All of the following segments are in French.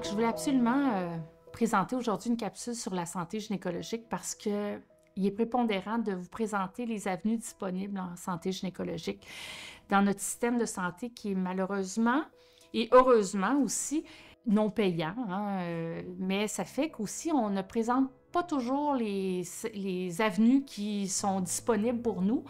Donc, je voulais absolument présenter aujourd'hui une capsule sur la santé gynécologique parce que il est prépondérant de vous présenter les avenues disponibles en santé gynécologique dans notre système de santé qui est malheureusement et heureusement aussi non payant, mais ça fait qu'aussi on ne présente pas toujours les avenues qui sont disponibles pour nous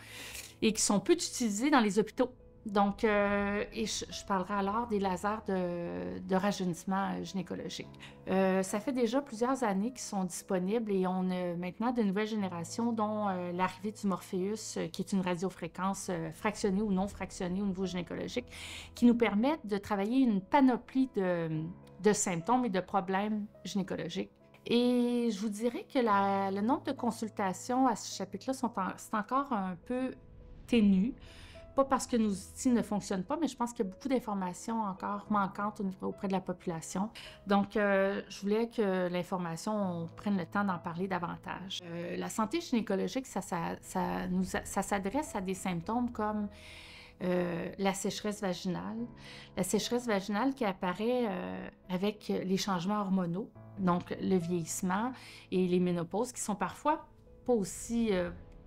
et qui sont peu utilisées dans les hôpitaux. Donc, et je parlerai alors des lasers de rajeunissement gynécologique. Ça fait déjà plusieurs années qu'ils sont disponibles et on a maintenant de nouvelles générations, dont l'arrivée du Morpheus, qui est une radiofréquence fractionnée ou non fractionnée au niveau gynécologique, qui nous permettent de travailler une panoplie de symptômes et de problèmes gynécologiques. Et je vous dirais que le nombre de consultations à ce chapitre-là, c'est encore un peu ténu. Pas parce que nos outils ne fonctionnent pas, mais je pense qu'il y a beaucoup d'informations encore manquantes auprès de la population. Donc, je voulais que l'information, on prenne le temps d'en parler davantage. La santé gynécologique, ça s'adresse à des symptômes comme la sécheresse vaginale. La sécheresse vaginale qui apparaît avec les changements hormonaux, donc le vieillissement et les ménopauses qui sont parfois pas aussi...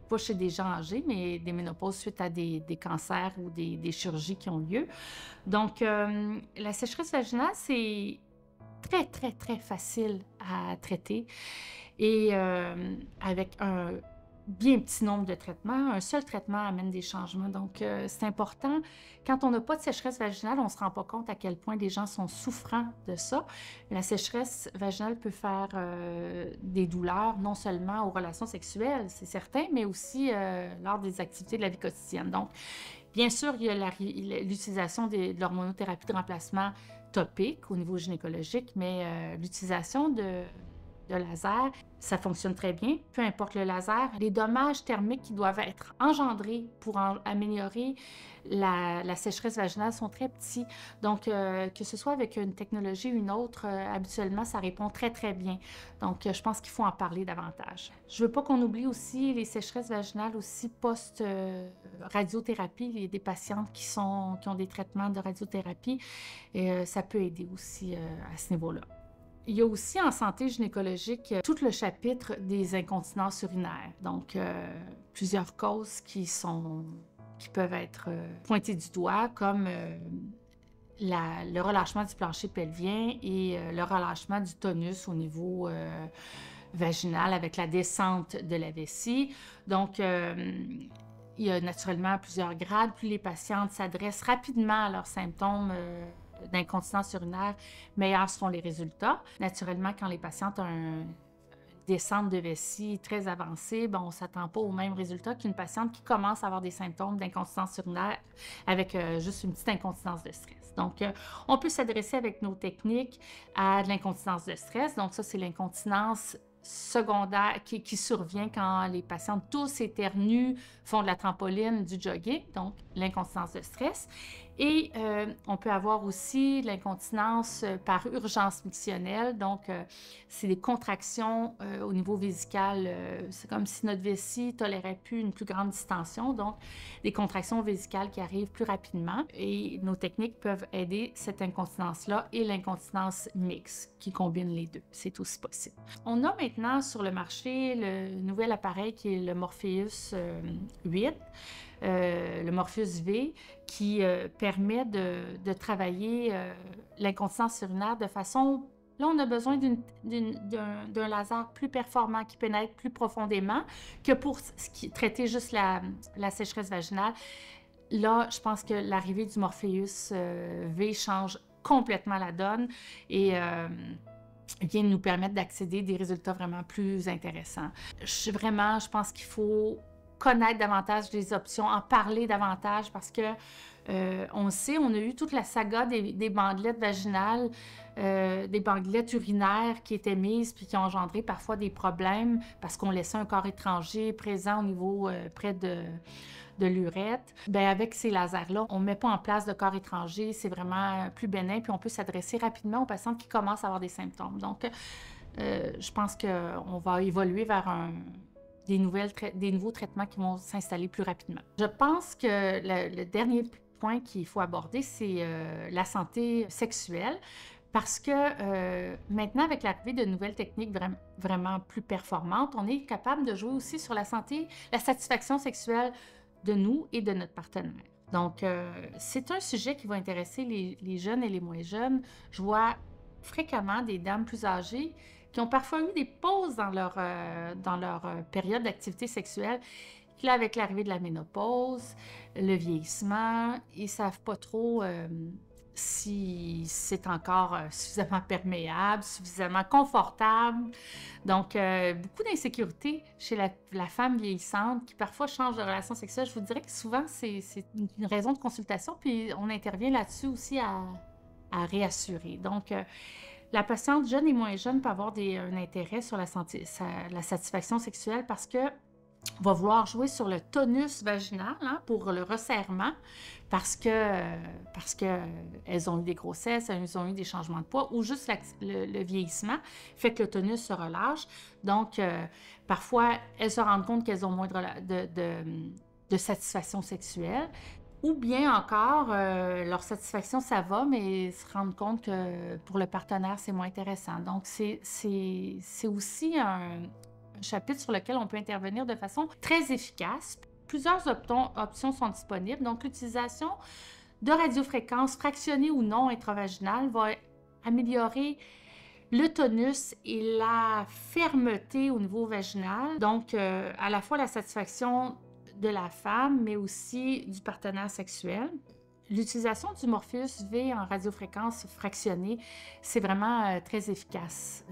pas chez des gens âgés, mais des ménopauses suite à des cancers ou des chirurgies qui ont lieu. Donc, la sécheresse vaginale, c'est très, très, très facile à traiter et avec un bien petit nombre de traitements. Un seul traitement amène des changements. Donc, c'est important. Quand on n'a pas de sécheresse vaginale, on ne se rend pas compte à quel point les gens sont souffrants de ça. La sécheresse vaginale peut faire des douleurs, non seulement aux relations sexuelles, c'est certain, mais aussi lors des activités de la vie quotidienne. Donc, bien sûr, il y a l'utilisation de l'hormonothérapie de remplacement topique au niveau gynécologique, mais l'utilisation de laser, ça fonctionne très bien, peu importe le laser. Les dommages thermiques qui doivent être engendrés pour améliorer la sécheresse vaginale sont très petits. Donc, que ce soit avec une technologie ou une autre, habituellement, ça répond très, très bien. Donc, je pense qu'il faut en parler davantage. Je veux pas qu'on oublie aussi les sécheresses vaginales aussi post-radiothérapie. Il y a des patientes qui ont des traitements de radiothérapie et ça peut aider aussi à ce niveau-là. Il y a aussi en santé gynécologique tout le chapitre des incontinences urinaires. Donc, plusieurs causes qui peuvent être pointées du doigt, comme le relâchement du plancher pelvien et le relâchement du tonus au niveau vaginal avec la descente de la vessie. Donc, il y a naturellement plusieurs grades. Plus les patientes s'adressent rapidement à leurs symptômes d'incontinence urinaire, meilleurs seront les résultats. Naturellement, quand les patientes ont une descente de vessie très avancée, on ne s'attend pas au même résultat qu'une patiente qui commence à avoir des symptômes d'incontinence urinaire avec juste une petite incontinence de stress. Donc, on peut s'adresser avec nos techniques à de l'incontinence de stress. Donc, ça, c'est l'incontinence secondaire qui survient quand les patientes tous éternuent, font de la trampoline, du jogging, donc l'incontinence de stress. Et on peut avoir aussi l'incontinence par urgence mictionnelle, donc c'est des contractions au niveau vésical. C'est comme si notre vessie tolérait plus une plus grande distension, donc des contractions vésicales qui arrivent plus rapidement. Et nos techniques peuvent aider cette incontinence-là et l'incontinence mixte qui combine les deux. C'est aussi possible. On a maintenant sur le marché le nouvel appareil qui est le Morpheus 8. Le Morpheus V, qui permet de travailler l'incontinence urinaire de façon... Là, on a besoin d'un laser plus performant qui pénètre plus profondément que pour traiter juste la sécheresse vaginale. Là, je pense que l'arrivée du Morpheus V change complètement la donne et vient nous permettre d'accéder à des résultats vraiment plus intéressants. Je pense qu'il faut connaître davantage les options, en parler davantage parce que on sait, on a eu toute la saga des bandelettes vaginales, des bandelettes urinaires qui étaient mises puis qui ont engendré parfois des problèmes parce qu'on laissait un corps étranger présent au niveau près de l'urètre. Bien, avec ces lasers-là, on ne met pas en place de corps étranger, c'est vraiment plus bénin puis on peut s'adresser rapidement aux patientes qui commencent à avoir des symptômes. Donc, je pense qu'on va évoluer vers des nouveaux traitements qui vont s'installer plus rapidement. Je pense que le dernier point qu'il faut aborder, c'est la santé sexuelle, Parce que maintenant, avec l'arrivée de nouvelles techniques vraiment plus performantes, on est capable de jouer aussi sur la santé, la satisfaction sexuelle de nous et de notre partenaire. Donc, c'est un sujet qui va intéresser les jeunes et les moins jeunes. Je vois fréquemment des dames plus âgées qui ont parfois eu des pauses dans leur période d'activité sexuelle. Puis là, avec l'arrivée de la ménopause, le vieillissement, ils ne savent pas trop si c'est encore suffisamment perméable, suffisamment confortable. Donc, beaucoup d'insécurité chez la femme vieillissante qui parfois change de relation sexuelle. Je vous dirais que souvent, c'est une raison de consultation, puis on intervient là-dessus aussi à réassurer. Donc, la patiente jeune et moins jeune peut avoir un intérêt sur la satisfaction sexuelle parce que va vouloir jouer sur le tonus vaginal pour le resserrement parce que elles ont eu des grossesses, elles ont eu des changements de poids ou juste le vieillissement fait que le tonus se relâche. Donc, parfois, elles se rendent compte qu'elles ont moins de satisfaction sexuelle. Ou bien encore, leur satisfaction, ça va, mais se rendent compte que pour le partenaire, c'est moins intéressant. Donc, c'est aussi un chapitre sur lequel on peut intervenir de façon très efficace. Plusieurs options sont disponibles. Donc, l'utilisation de radiofréquences fractionnées ou non intravaginales va améliorer le tonus et la fermeté au niveau vaginal. Donc, à la fois la satisfaction de la femme, mais aussi du partenaire sexuel. L'utilisation du Morpheus V en radiofréquence fractionnée, c'est vraiment très efficace.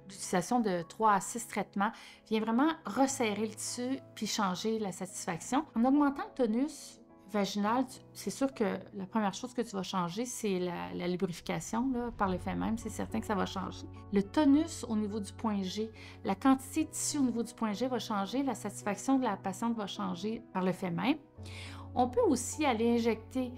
L'utilisation de 3 à 6 traitements vient vraiment resserrer le tissu puis changer la satisfaction. En augmentant le tonus vaginal, c'est sûr que la première chose que tu vas changer, c'est la lubrification là, par le fait même. C'est certain que ça va changer. Le tonus au niveau du point G, la quantité de tissu au niveau du point G va changer. La satisfaction de la patiente va changer par le fait même. On peut aussi aller injecter,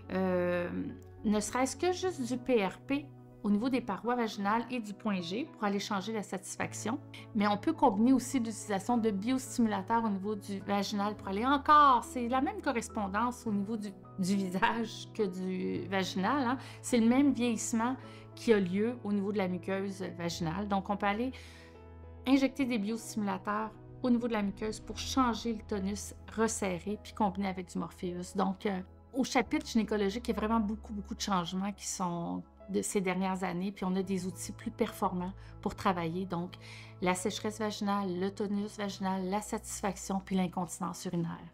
ne serait-ce que juste du PRP au niveau des parois vaginales et du point G pour aller changer la satisfaction. Mais on peut combiner aussi l'utilisation de biostimulateurs au niveau du vaginal pour aller encore, c'est la même correspondance au niveau du visage que du vaginal. Hein? C'est le même vieillissement qui a lieu au niveau de la muqueuse vaginale. Donc, on peut aller injecter des biostimulateurs au niveau de la muqueuse pour changer le tonus resserré puis combiner avec du Morpheus. Donc, au chapitre gynécologique, il y a vraiment beaucoup de changements qui sont de ces dernières années, puis on a des outils plus performants pour travailler. Donc, la sécheresse vaginale, le tonus vaginal, la satisfaction, puis l'incontinence urinaire.